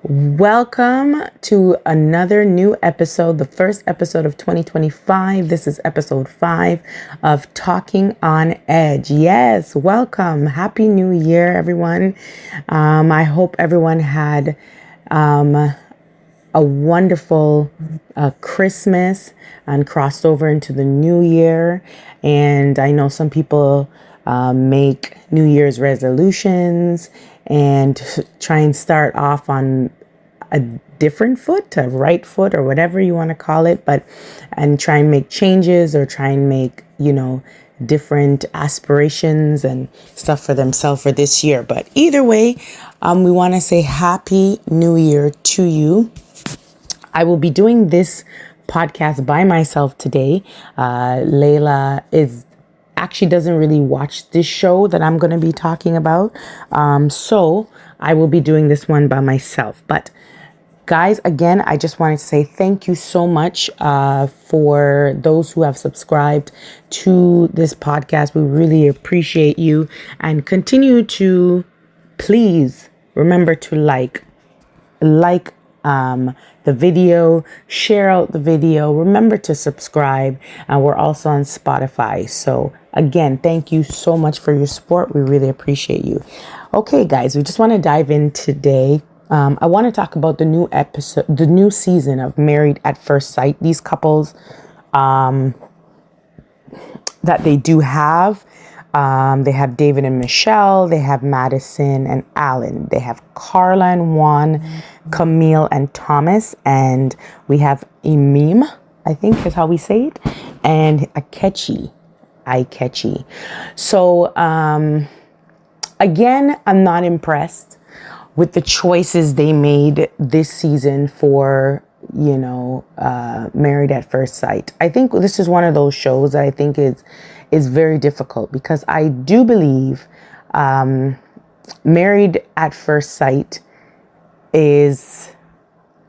Welcome to another new episode, the first episode of 2025. This is episode 5 of Talking on Edge. Yes, welcome. Happy New Year, everyone. I hope everyone had a wonderful Christmas and crossed over into the new year. And I know some people make New Year's resolutions and try and start off on a different foot, a right foot, or whatever you want to call it, and try and make changes or try and make, different aspirations and stuff for themselves for this year. But either way, we want to say Happy New Year to you. I will be doing this podcast by myself today. Layla actually doesn't really watch this show that I'm going to be talking about. So I will be doing this one by myself. But guys, again, I just wanted to say thank you so much for those who have subscribed to this podcast. We really appreciate you, and continue to please remember to like the video, share out the video, remember to subscribe, and we're also on Spotify. So again, thank you so much for your support. We really appreciate you. Okay, guys, we just want to dive in today. I want to talk about the new episode, the new season of Married at First Sight. These couples that they do have. They have David and Michelle. They have Madison and Alan. They have Carla and Juan, Camille and Thomas. And we have Imim, I think is how we say it, and Akechi. So, again, I'm not impressed with the choices they made this season for, Married at First Sight. I think this is one of those shows that I think is very difficult, because I do believe Married at First Sight is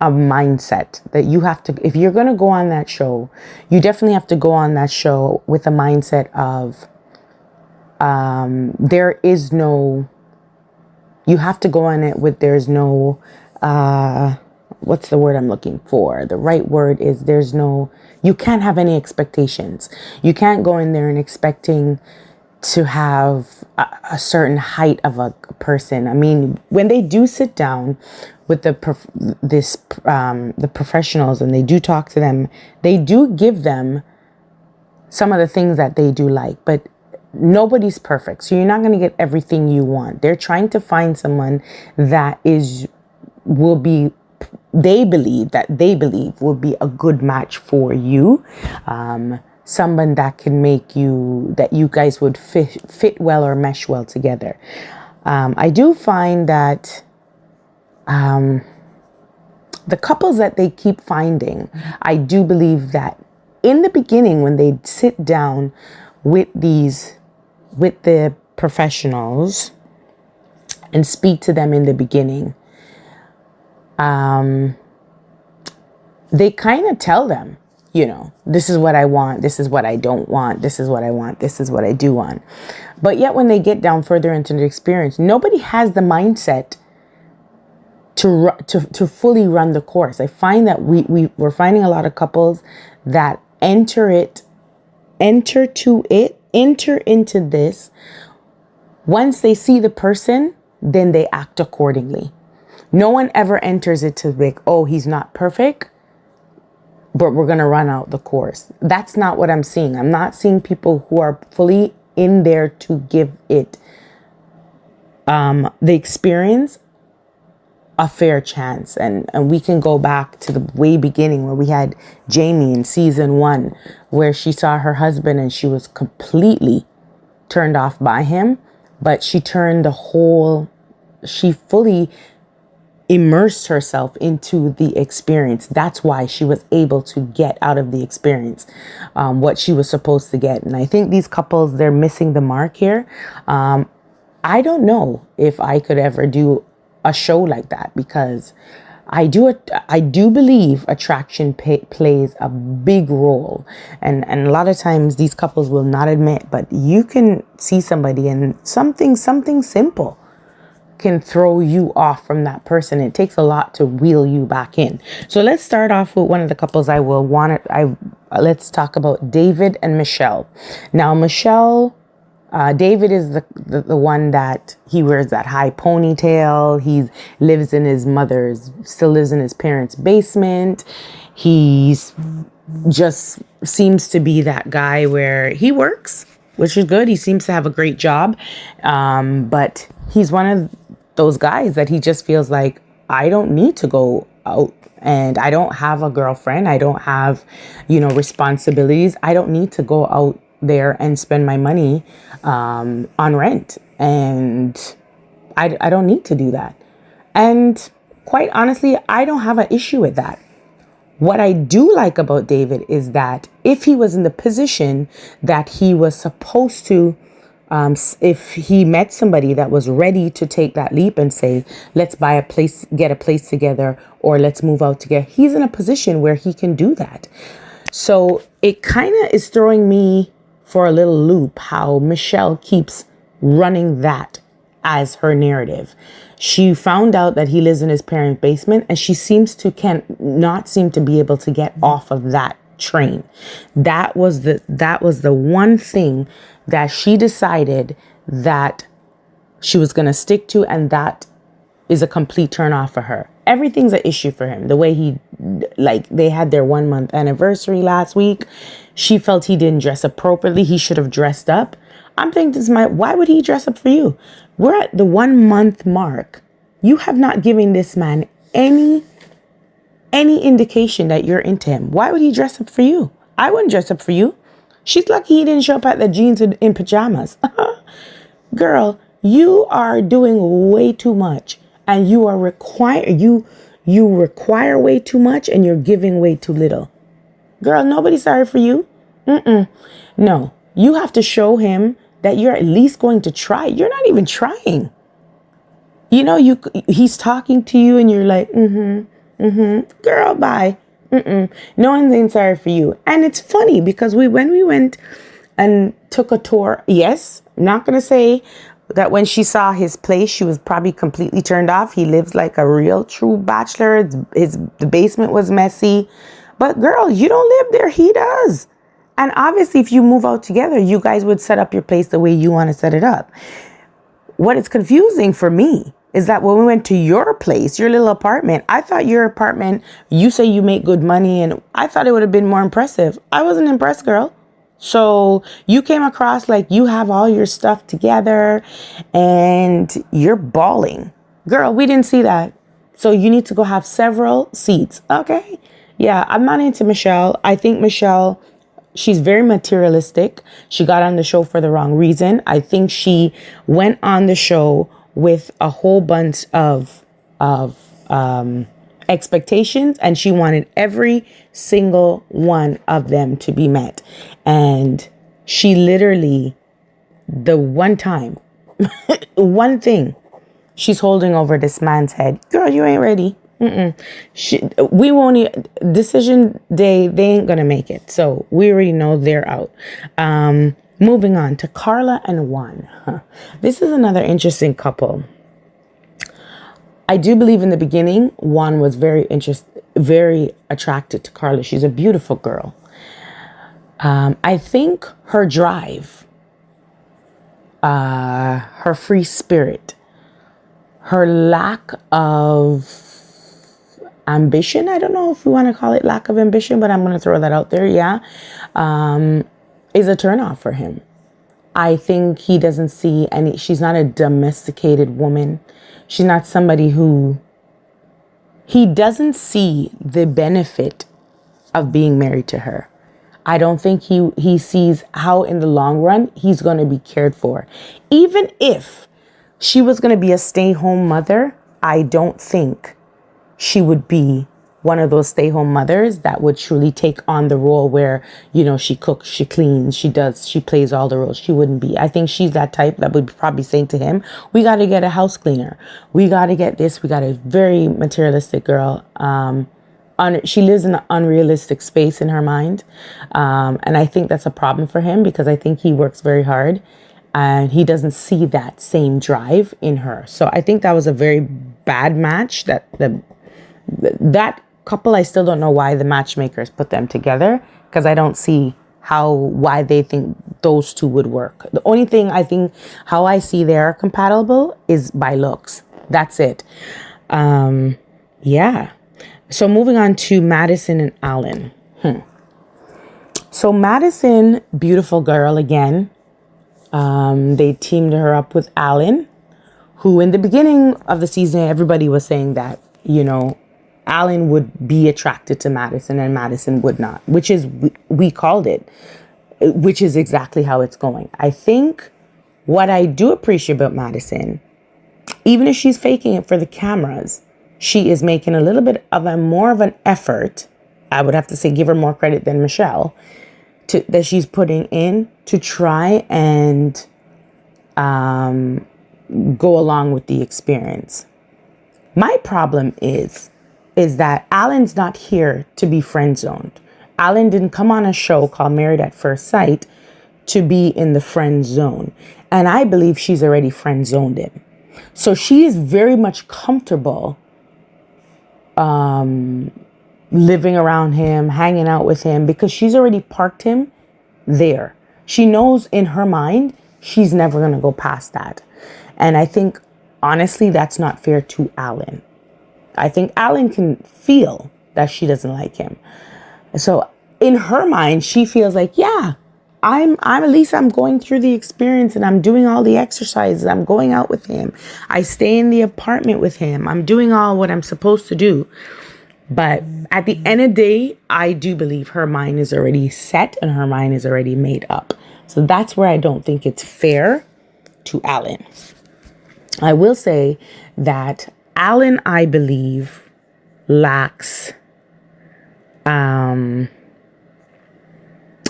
a mindset that you have to, if you're going to go on that show, you definitely have to go on that show with a mindset of you have to go on it with there's no, what's the word I'm looking for? The right word is you can't have any expectations. You can't go in there and expecting to have a certain height of a person. I mean, when they do sit down with the professionals and they do talk to them, they do give them some of the things that they do like, but nobody's perfect. So you're not going to get everything you want. They're trying to find someone that they believe will be a good match for you. Someone that can that you guys would fit well or mesh well together. I do find that the couples that they keep finding, I do believe that in the beginning, when they sit down with the professionals and speak to them in the beginning, they kind of tell them, this is what I want, this is what I don't want, this is what I want, this is what I do want. But yet when they get down further into the experience, nobody has the mindset to fully run the course. I find that we're finding a lot of couples that enter into this. Once they see the person, then they act accordingly. No one ever enters it to like, oh, he's not perfect, but we're going to run out the course. That's not what I'm seeing. I'm not seeing people who are fully in there to give it the experience a fair chance. And we can go back to the way beginning where we had Jamie in season 1, where she saw her husband and she was completely turned off by him, but she fully immersed herself into the experience. That's why she was able to get out of the experience what she was supposed to get. And I think these couples, they're missing the mark here. I don't know if I could ever do a show like that, because I do believe attraction plays a big role, and a lot of times these couples will not admit, but you can see somebody and something simple can throw you off from that person. It takes a lot to wheel you back in. So let's start off with one of the couples let's talk about David and Michelle. Now, David is the one that he wears that high ponytail. He still lives in his parents' basement. He's just seems to be that guy where he works, which is good. He seems to have a great job. But he's one of those guys that he just feels like, I don't need to go out, and I don't have a girlfriend. I don't have, responsibilities. I don't need to go out there and spend my money on rent. And I don't need to do that. And quite honestly, I don't have an issue with that. What I do like about David is that if he was in the position that he was supposed to, if he met somebody that was ready to take that leap and say, let's get a place together, or let's move out together, he's in a position where he can do that. So it kind of is throwing me for a little loop how Michelle keeps running that as her narrative. She found out that he lives in his parents' basement, and she cannot seem to be able to get off of that train. That was the one thing that she decided that she was going to stick to, and that is a complete turn off for her. Everything's an issue for him. The way they had their 1 month anniversary last week. She felt he didn't dress appropriately. He should have dressed up. I'm thinking why would he dress up for you? We're at the 1 month mark. You have not given this man any indication that you're into him. Why would he dress up for you? I wouldn't dress up for you. She's lucky he didn't show up at the jeans in pajamas. Girl, you are doing way too much, and you require way too much, and you're giving way too little. Girl, nobody's sorry for you. No, you have to show him that you're at least going to try. You're not even trying. He's talking to you and you're like, girl, bye. No one's ain't sorry for you. And it's funny because when we went and took a tour, yes, I'm not going to say that when she saw his place, she was probably completely turned off. He lives like a real true bachelor. The basement was messy. But girl, you don't live there. He does. And obviously, if you move out together, you guys would set up your place the way you want to set it up. What is confusing for me is that when we went to your place, your little apartment, I thought your apartment, you say you make good money, and I thought it would have been more impressive. I wasn't impressed, girl. So you came across like you have all your stuff together and you're bawling. Girl, we didn't see that. So you need to go have several seats. Okay. Yeah, I'm not into Michelle. I think Michelle, she's very materialistic. She got on the show for the wrong reason. I think she went on the show with a whole bunch of expectations, and she wanted every single one of them to be met. And she literally, the one time, one thing, she's holding over this man's head. Girl, you ain't ready. We won't. Decision day, they ain't gonna make it. So we already know they're out. Moving on to Carla and Juan. This is another interesting couple. I do believe in the beginning, Juan was very attracted to Carla. She's a beautiful girl. I think her drive, her free spirit, her lack of ambition, I don't know if we want to call it lack of ambition, but I'm going to throw that out there. Yeah. Is a turnoff for him. I think he doesn't see she's not a domesticated woman. She's not somebody he doesn't see the benefit of being married to her. I don't think he sees how in the long run he's going to be cared for. Even if she was going to be a stay-home mother, I don't think she would be one of those stay-home mothers that would truly take on the role where, she cooks, she cleans, she plays all the roles. She wouldn't be. I think she's that type that would probably say to him, we got to get a house cleaner. We got to get this. We got a very materialistic girl. She lives in an unrealistic space in her mind. And I think that's a problem for him because I think he works very hard. and he doesn't see that same drive in her. So I think that was a very bad match. That couple, I still don't know why the matchmakers put them together, because I don't see why they think those two would work. The only thing I think how I see they're compatible is by looks. That's it. Yeah. So moving on to Madison and Alan. So Madison, beautiful girl again. They teamed her up with Alan, who in the beginning of the season, everybody was saying that, Alan would be attracted to Madison and Madison would not, which is, we called it, which is exactly how it's going. I think what I do appreciate about Madison, even if she's faking it for the cameras, she is making a little bit of more of an effort. I would have to say, give her more credit than Michelle, that she's putting in to try and go along with the experience. My problem is that Alan's not here to be friend zoned. Alan didn't come on a show called Married at First Sight to be in the friend zone. And I believe she's already friend zoned him. So she is very much comfortable living around him, hanging out with him, because she's already parked him there. She knows in her mind she's never going to go past that. And I think, honestly, that's not fair to Alan. I think Alan can feel that she doesn't like him. So in her mind, she feels like, yeah, I'm at least I'm going through the experience and I'm doing all the exercises. I'm going out with him. I stay in the apartment with him. I'm doing all what I'm supposed to do. But at the end of the day, I do believe her mind is already set and her mind is already made up. So that's where I don't think it's fair to Alan. I will say that Alan, I believe, lacks,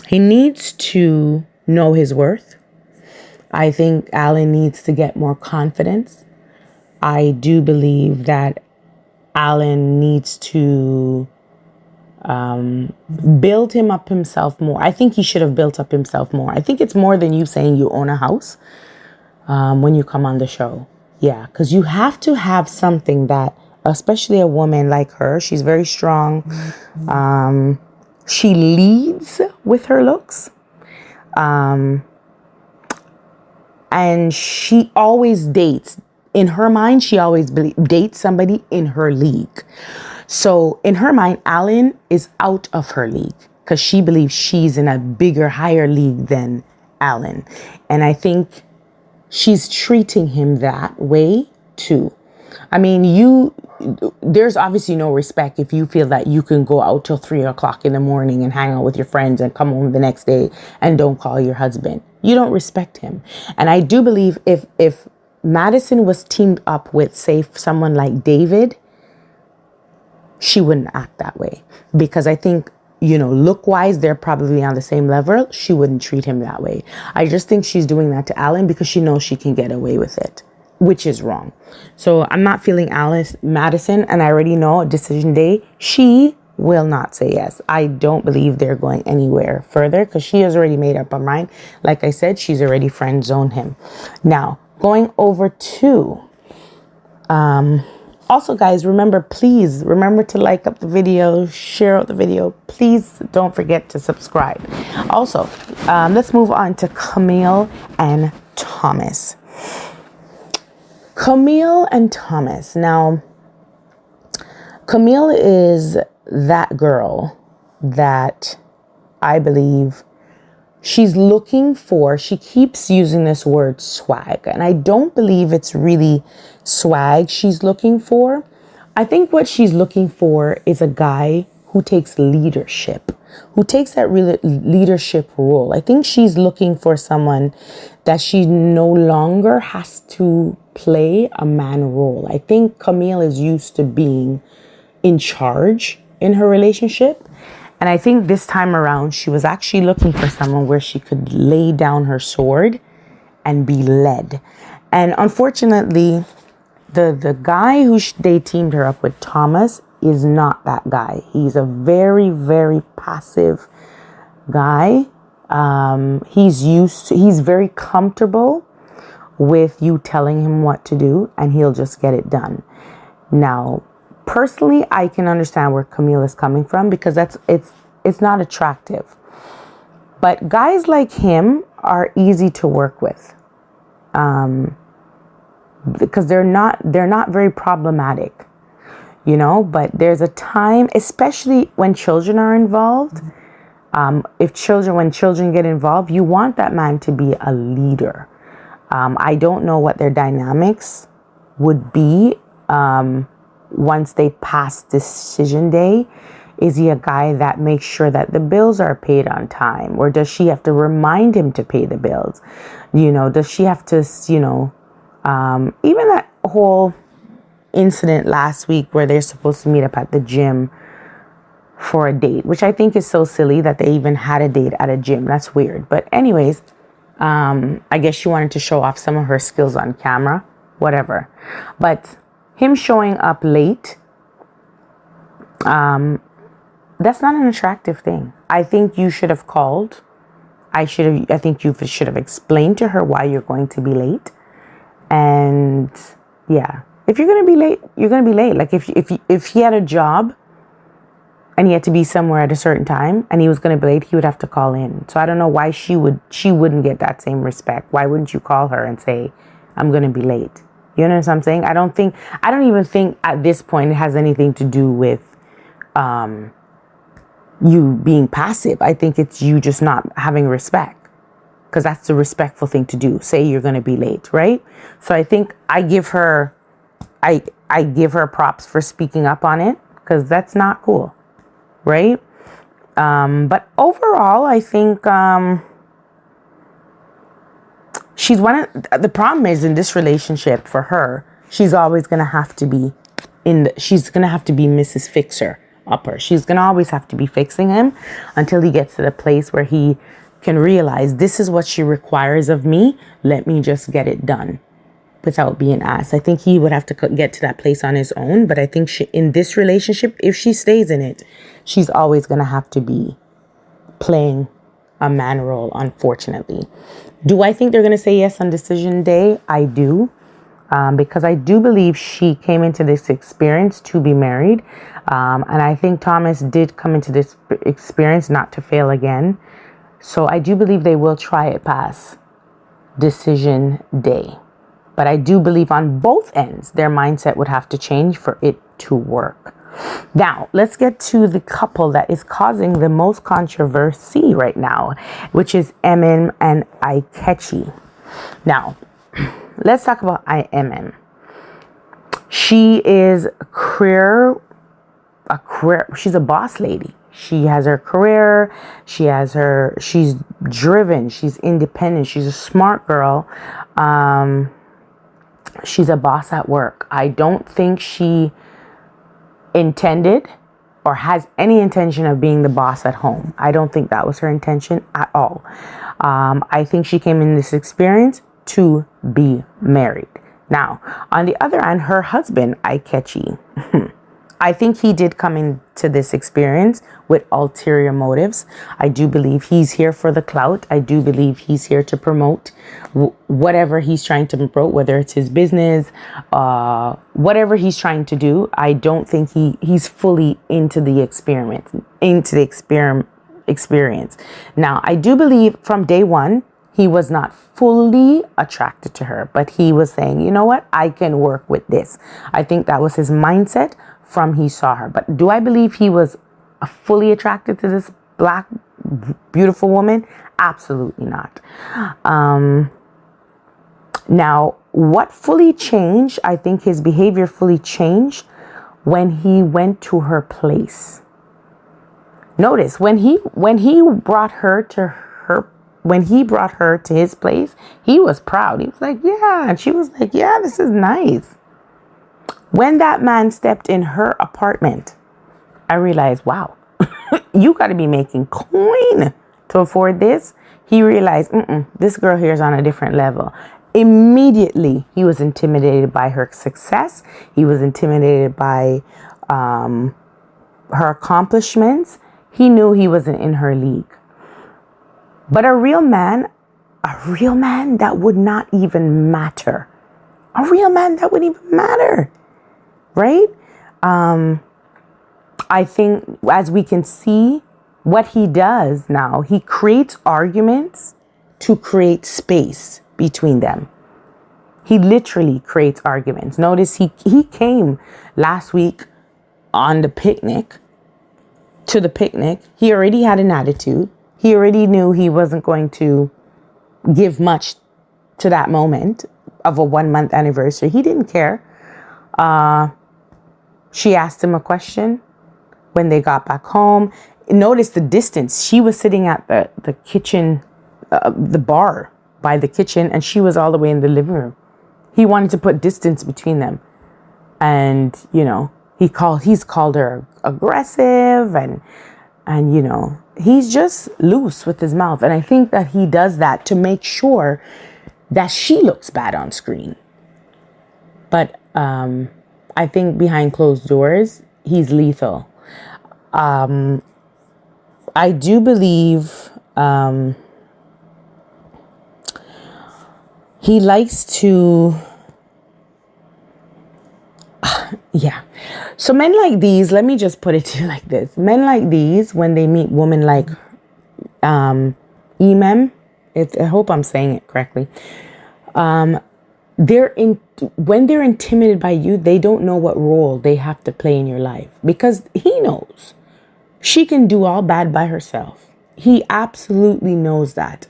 he needs to know his worth. I think Alan needs to get more confidence. I do believe that Alan needs to build him up himself more. I think he should have built up himself more. I think it's more than you saying you own a house when you come on the show. Yeah, because you have to have something that, especially a woman like her, she's very strong. She leads with her looks. And she always dates. In her mind, she always dates somebody in her league. So in her mind, Alan is out of her league because she believes she's in a bigger, higher league than Alan. And I think she's treating him that way too. I mean, there's obviously no respect if you feel that you can go out till 3 o'clock in the morning and hang out with your friends and come home the next day and don't call your husband. You don't respect him. And I do believe if Madison was teamed up with, say, someone like David, she wouldn't act that way. Because I think, look-wise, they're probably on the same level. She wouldn't treat him that way. I just think she's doing that to Alan because she knows she can get away with it, which is wrong. So I'm not feeling Madison, and I already know decision day, she will not say yes. I don't believe they're going anywhere further because she has already made up her mind. Like I said, she's already friend zoned him. Now, going over to, also guys, please remember to like up the video, share out the video. Please don't forget to subscribe. Also, let's move on to Camille and Thomas. Camille and Thomas. Now, Camille is that girl that I believe she keeps using this word swag. And I don't believe it's really swag she's looking for. I think what she's looking for is a guy who takes leadership, who takes that real leadership role. I think she's looking for someone that she no longer has to play a man role. I think Camille is used to being in charge in her relationship. And I think this time around, she was actually looking for someone where she could lay down her sword and be led. And unfortunately, the guy who they teamed her up with, Thomas, is not that guy. He's a very, very passive guy. He's very comfortable with you telling him what to do, and he'll just get it done. Now, personally, I can understand where Camille is coming from, because it's not attractive. But guys like him are easy to work with, because they're not very problematic, But there's a time, especially when children are involved. When children get involved, you want that man to be a leader. I don't know what their dynamics would be once they pass decision day. Is he a guy that makes sure that the bills are paid on time? Or does she have to remind him to pay the bills? Does she have to, even that whole incident last week where they're supposed to meet up at the gym for a date, which I think is so silly that they even had a date at a gym. That's weird. But anyways, I guess she wanted to show off some of her skills on camera, whatever. But him showing up late, that's not an attractive thing. I think you should have called. I think you should have explained to her why you're going to be late. And yeah, if you're going to be late, you're going to be late. Like if he had a job and he had to be somewhere at a certain time and he was going to be late, he would have to call in. So I don't know why she wouldn't get that same respect. Why wouldn't you call her and say, I'm going to be late? You know what I'm saying? I don't even think at this point it has anything to do with you being passive. I think it's you just not having respect, because that's the respectful thing to do. Say you're going to be late, right? So I think I give her props for speaking up on it, because that's not cool, right? But overall, I think the problem is in this relationship for her, she's always going to have to be she's going to have to be Mrs. Fixer Upper. She's going to always have to be fixing him until he gets to the place where he can realize, this is what she requires of me. Let me just get it done without being asked. I think he would have to get to that place on his own. But I think in this relationship, if she stays in it, she's always going to have to be playing a man role, unfortunately. Do I think they're going to say yes on decision day? I do. Because I do believe she came into this experience to be married. And I think Thomas did come into this experience not to fail again. So I do believe they will try it past decision day. But I do believe on both ends, their mindset would have to change for it to work. Now, let's get to the couple that is causing the most controversy right now, which is Emin and Ikechi. Now, let's talk about Emin. She is she's a boss lady. She has her career. She's driven. She's independent. She's a smart girl. She's a boss at work. I don't think she intended or has any intention of being the boss at home. I don't think that was her intention at all. I think she came in this experience to be married. Now, on the other hand, her husband, Ikechi, I think he did come into this experience with ulterior motives. I do believe he's here for the clout. I do believe he's here to promote whatever he's trying to promote, whether it's his business, whatever he's trying to do. I don't think he's fully into the experiment, experience. Now, I do believe from day one, he was not fully attracted to her, but he was saying, you know what, I can work with this. I think that was his mindset from he saw her. But do I believe he was fully attracted to this black, beautiful woman? Absolutely not. Now, what fully changed, I think his behavior fully changed when he went to her place. Notice, when he brought her to his place, he was proud. He was like, yeah. And she was like, yeah, this is nice. When that man stepped in her apartment, I realized, wow, you got to be making coin to afford this. He realized, this girl here is on a different level. Immediately, he was intimidated by her success. He was intimidated by her accomplishments. He knew he wasn't in her league. But a real man, that would not even matter. A real man that wouldn't even matter, right? I think as we can see what he does now, he creates arguments to create space between them. He literally creates arguments. Notice he came last week on the picnic, to the picnic. He already had an attitude. He already knew he wasn't going to give much to that moment of a 1 month anniversary. He didn't care. She asked him a question when they got back home. Notice the distance. She was sitting at the kitchen, the bar by the kitchen, and she was all the way in the living room. He wanted to put distance between them. And, you know, he's called her aggressive and, you know, he's just loose with his mouth. And I think that he does that to make sure that she looks bad on screen. But I think behind closed doors, he's lethal. I do believe he likes to, yeah. So men like these, let me just put it to you like this. Men like these, when they meet women like Emem, I hope I'm saying it correctly. When they're intimidated by you, they don't know what role they have to play in your life, because he knows she can do all bad by herself. He absolutely knows that.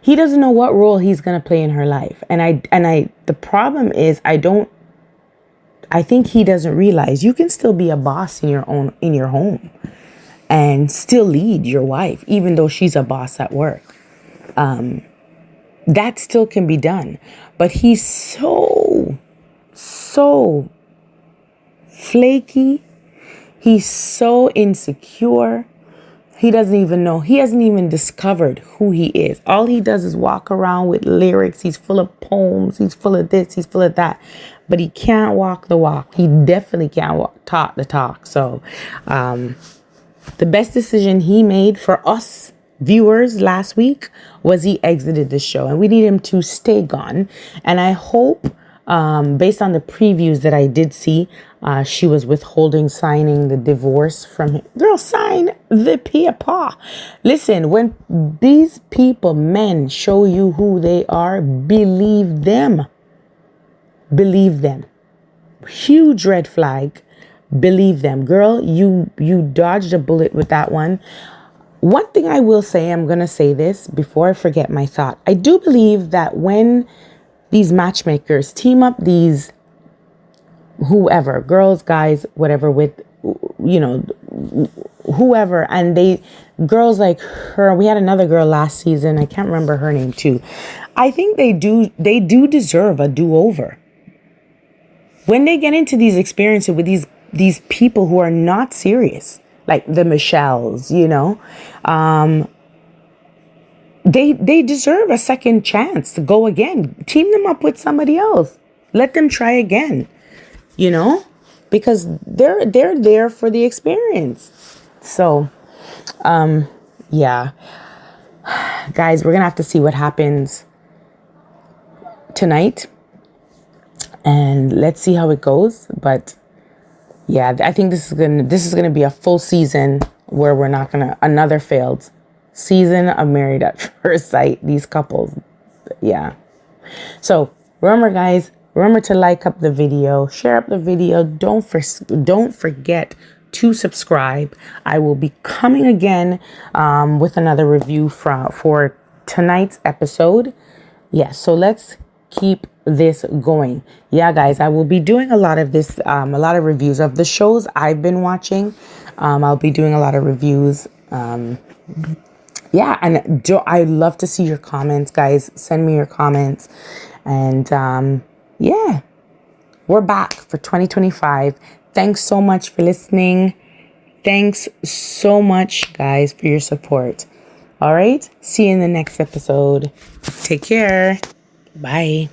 He doesn't know what role he's going to play in her life. And the problem is, I think he doesn't realize you can still be a boss in your home and still lead your wife, even though she's a boss at work. That still can be done. But he's so flaky. He's so insecure. He doesn't even know. He hasn't even discovered who he is. All he does is walk around with lyrics. He's full of poems. He's full of this. He's full of that. But he can't walk the walk. He definitely can't talk the talk. So the best decision he made for us viewers last week was he exited the show. And we need him to stay gone. And I hope, based on the previews that I did see, she was withholding signing the divorce from him. Girl, sign the paper. Listen, when these people, men, show you who they are, believe them. Believe them. Huge red flag. Believe them. Girl, you dodged a bullet with that one. One thing I will say, I'm going to say this before I forget my thought. I do believe that when these matchmakers team up these whoever, girls, guys, whatever, with, you know, whoever, and girls like her, we had another girl last season, I can't remember her name too. I think they do deserve a do-over. When they get into these experiences with these people who are not serious, like the Michelles, you know, they deserve a second chance to go again. Team them up with somebody else. Let them try again, you know, because they're there for the experience. So, yeah, guys, we're going to have to see what happens tonight, and let's see how it goes. But yeah, I think this is going to be a full season where we're not going to, another failed season of Married at First Sight, these couples. Yeah. So remember, guys, remember to like up the video, share up the video. Don't forget to subscribe. I will be coming again with another review for tonight's episode. Yeah, so let's keep this going. Yeah, guys, I will be doing a lot of this, a lot of reviews of the shows I've been watching. I'll be doing a lot of reviews. Yeah, and I'd love to see your comments, guys. Send me your comments. And yeah, we're back for 2025. Thanks so much for listening. Thanks so much, guys, for your support. All right, see you in the next episode. Take care. Bye.